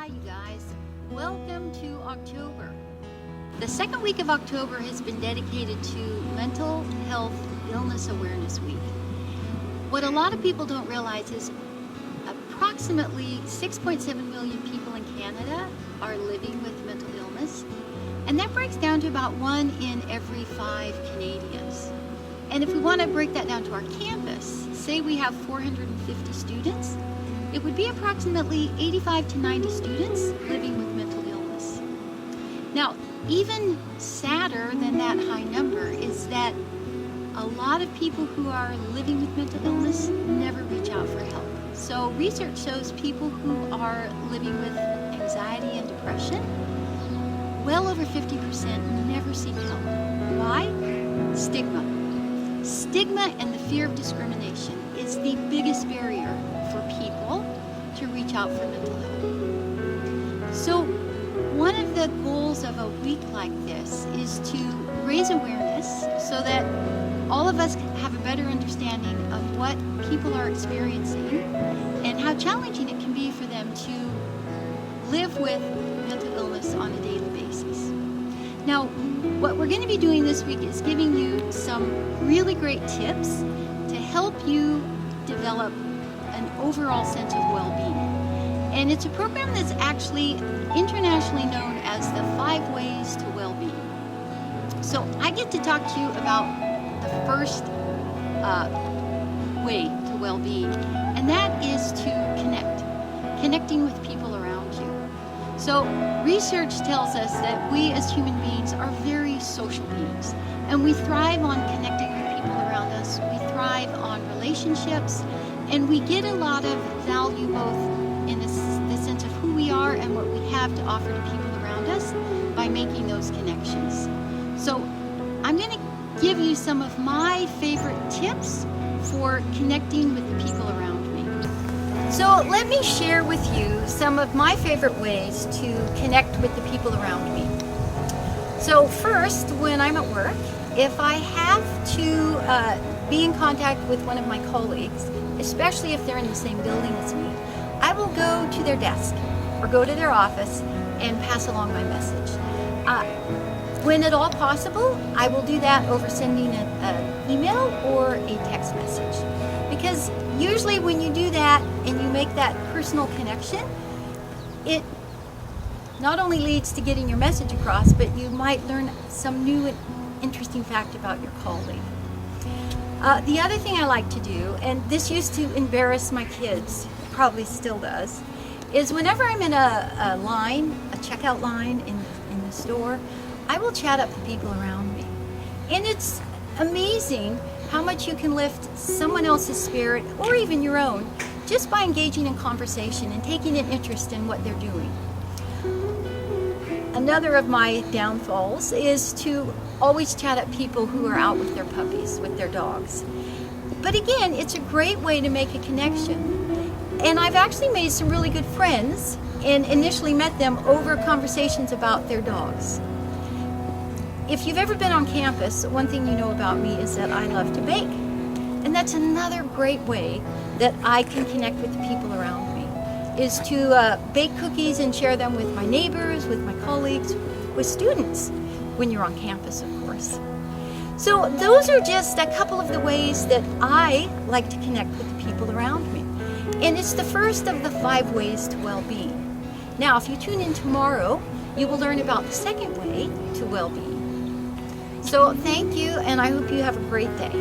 you guys. Welcome to October. The second week of October has been dedicated to Mental Health Illness Awareness Week. What a lot of people don't realize is approximately 6.7 million people in Canada are living with mental illness, and that breaks down to about 1 in every 5 Canadians. And if we want to break that down to our campus, say we have 450 students, it would be approximately 85 to 90 students living with mental illness. Now, even sadder than that high number is that a lot of people who are living with mental illness never reach out for help. So research shows people who are living with anxiety and depression, well over 50% never seek help. Why? Stigma. Stigma and the fear of discrimination is the biggest barrier for people to reach out for mental help. So one of the goals of a week like this is to raise awareness so that all of us have a better understanding of what people are experiencing and how challenging it can be for them to live with mental illness on a daily basis. Now, what we're going to be doing this week is giving you some really great tips to help you develop an overall sense of well-being. And it's a program that's actually internationally known as the 5 Ways to Well-Being. So I get to talk to you about the first way to well-being, and that is to connecting with people around you. So research tells us that we as human beings are very social beings, and we thrive on connecting with people around us. We thrive on relationships, and we get a lot of value both in the sense of who we are and what we have to offer to people around us by making those connections. So I'm going to give you some of my favorite tips for connecting with the people around me. So let me share with you some of my favorite ways to connect with the people around me. So first, when I'm at work, if I have to be in contact with one of my colleagues, especially if they're in the same building as me, I will go to their desk or go to their office and pass along my message. When at all possible, I will do that over sending an email or a text message. Because usually when you do that and you make that personal connection, it not only leads to getting your message across, but you might learn some new and interesting fact about your colleague. The other thing I like to do, and this used to embarrass my kids, probably still does, is whenever I'm in a line, a checkout line in the store, I will chat up the people around me. And it's amazing how much you can lift someone else's spirit, or even your own, just by engaging in conversation and taking an interest in what they're doing. Another of my downfalls is to always chat up people who are out with their puppies, with their dogs. But again, it's a great way to make a connection. And I've actually made some really good friends and initially met them over conversations about their dogs. If you've ever been on campus, one thing you know about me is that I love to bake. And that's another great way that I can connect with the people around me, is to bake cookies and share them with my neighbors, with my colleagues, with students, when you're on campus, of course. So those are just a couple of the ways that I like to connect with the people around me. And it's the first of the 5 ways to well-being. Now, if you tune in tomorrow, you will learn about the second way to well-being. So thank you, and I hope you have a great day.